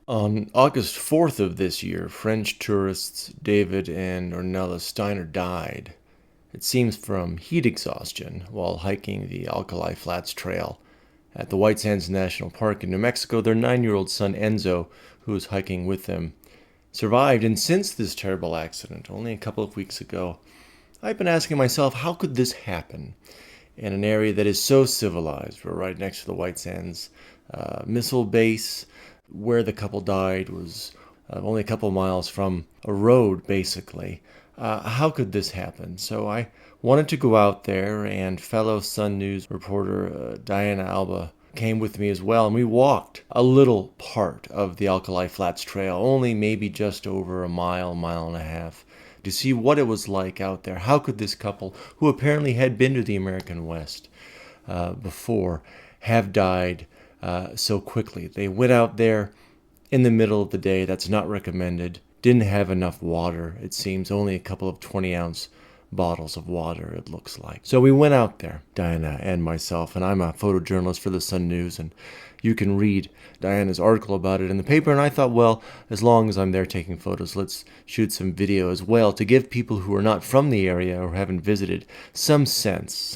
On August 4th of this year, French tourists David and Ornella Steiner died, it seems from heat exhaustion, while hiking the Alkali Flats Trail at the White Sands National Park in New Mexico. Their 9-year-old son Enzo, who was hiking with them, survived. And since this terrible accident, only a couple of weeks ago, I've been asking myself, how could this happen in an area that is so civilized? We're right next to the White Sands missile base. Where the couple died was only a couple miles from a road, basically. How could this happen? So I wanted to go out there, and fellow Sun News reporter Diana Alba came with me as well, and we walked a little part of the Alkali Flats Trail, only maybe just over a mile, mile and a half, to see what it was like out there. How could this couple, who apparently had been to the American West before, have died so quickly? They went out there in the middle of the day. That's not recommended. Didn't have enough water, it seems. Only a couple of 20-ounce bottles of water, it looks like. So we went out there, Diana and myself, and I'm a photojournalist for the Sun News, and you can read Diana's article about it in the paper. And I thought, well, as long as I'm there taking photos, let's shoot some video as well to give people who are not from the area or haven't visited some sense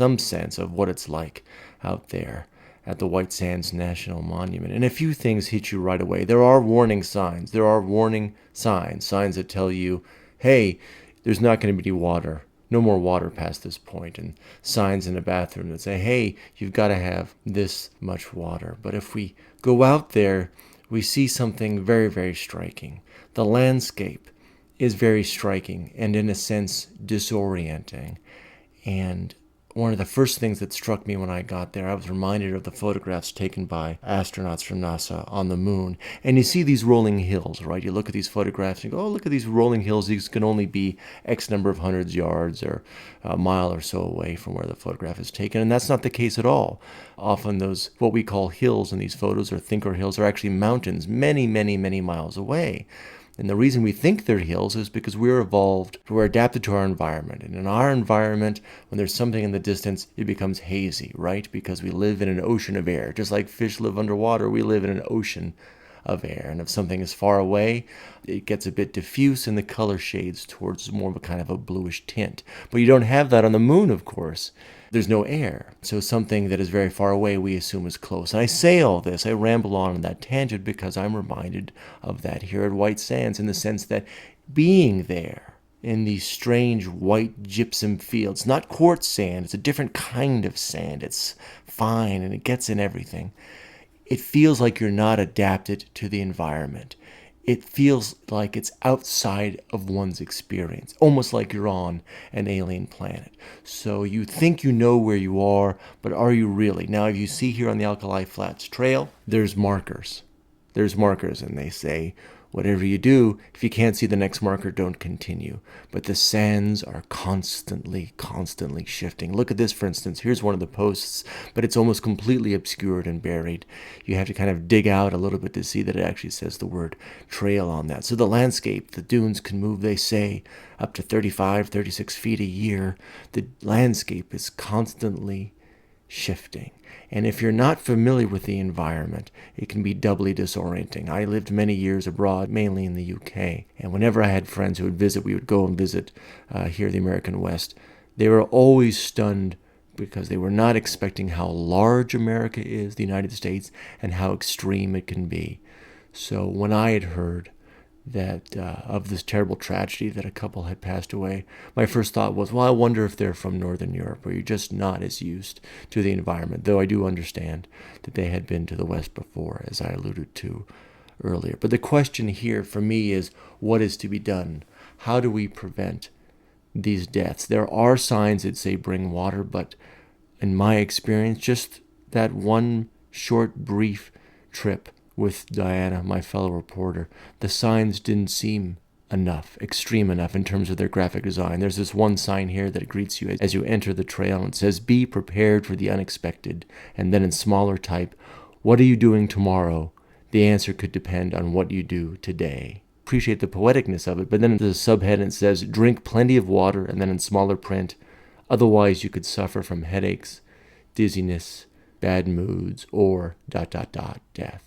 of what it's like out there at the White Sands National Monument. And a few things hit you right away. There are warning signs. Signs that tell you, hey, there's not going to be water. No more water past this point. And signs in the bathroom that say, hey, you've got to have this much water. But if we go out there, we see something very, very striking. The landscape is very striking and, in a sense, disorienting. And one of the first things that struck me when I got there, I was reminded of the photographs taken by astronauts from NASA on the moon. And you see these rolling hills, right? You look at these photographs and you go, oh, look at these rolling hills. These can only be X number of hundreds yards or a mile or so away from where the photograph is taken. And that's not the case at all. Often those, what we call hills in these photos, or Thinker Hills, are actually mountains many, many, many miles away. And the reason we think they're hills is because we're evolved, we're adapted to our environment. And in our environment, when there's something in the distance, it becomes hazy, right? Because we live in an ocean of air. Just like fish live underwater, we live in an ocean of air. And if something is far away, it gets a bit diffuse and the color shades towards more of a kind of a bluish tint. But you don't have that on the moon, of course. There's no air. So something that is very far away we assume is close. And I say all this, I ramble on that tangent because I'm reminded of that here at White Sands, in the sense that being there in these strange white gypsum fields, not quartz sand, it's a different kind of sand. It's fine and it gets in everything. It feels like you're not adapted to the environment. It feels like it's outside of one's experience, almost like you're on an alien planet. So you think you know where you are, but are you really? Now, if you see here on the Alkali Flats Trail, there's markers. And they say, whatever you do, if you can't see the next marker, don't continue. But the sands are constantly shifting. Look at this, for instance. Here's one of the posts, but it's almost completely obscured and buried. You have to kind of dig out a little bit to see that it actually says the word trail on that. So the landscape, the dunes can move, they say, up to 35, 36 feet a year. The landscape is constantly shifting. And if you're not familiar with the environment, it can be doubly disorienting. I lived many years abroad, mainly in the UK. And whenever I had friends who would visit, we would go and visit here in the American West. They were always stunned because they were not expecting how large America is, the United States, and how extreme it can be. So when I had heard that of this terrible tragedy that a couple had passed away, my first thought was, well, I wonder if they're from Northern Europe, where you're just not as used to the environment, though I do understand that they had been to the West before, as I alluded to earlier. But the question here for me is, what is to be done? How do we prevent these deaths? There are signs that say bring water, but in my experience, just that one short, brief trip with Diana, my fellow reporter, the signs didn't seem extreme enough in terms of their graphic design. There's this one sign here that greets you as you enter the trail, and it says, be prepared for the unexpected. And then in smaller type, what are you doing tomorrow? The answer could depend on what you do today. Appreciate the poeticness of it, but then there's a subhead and it says, drink plenty of water, and then in smaller print, otherwise you could suffer from headaches, dizziness, bad moods, or ... death.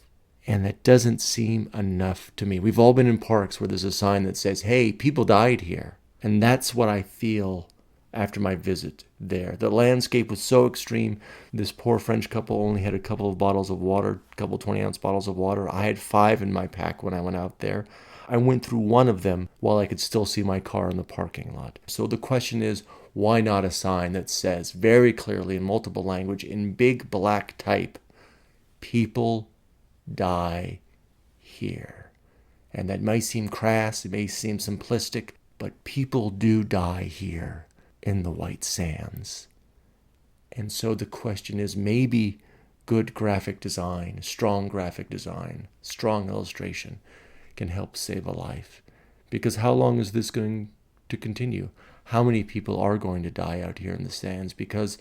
And that doesn't seem enough to me. We've all been in parks where there's a sign that says, hey, people died here. And that's what I feel after my visit there. The landscape was so extreme. This poor French couple only had a couple of bottles of water, a couple 20-ounce bottles of water. I had 5 in my pack when I went out there. I went through one of them while I could still see my car in the parking lot. So the question is, why not a sign that says very clearly in multiple language, in big black type, people die here? And that might seem crass, it may seem simplistic, but people do die here in the white sands. And so the question is, maybe good graphic design, strong illustration can help save a life. Because how long is this going to continue? How many people are going to die out here in the sands? Because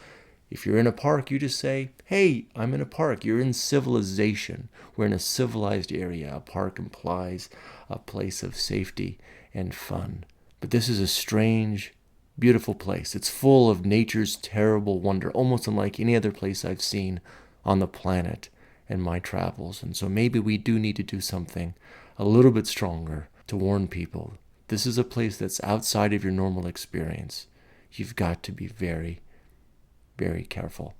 if you're in a park, you just say, hey, I'm in a park. You're in civilization. We're in a civilized area. A park implies a place of safety and fun. But this is a strange, beautiful place. It's full of nature's terrible wonder, almost unlike any other place I've seen on the planet in my travels. And so maybe we do need to do something a little bit stronger to warn people. This is a place that's outside of your normal experience. You've got to be very, very careful.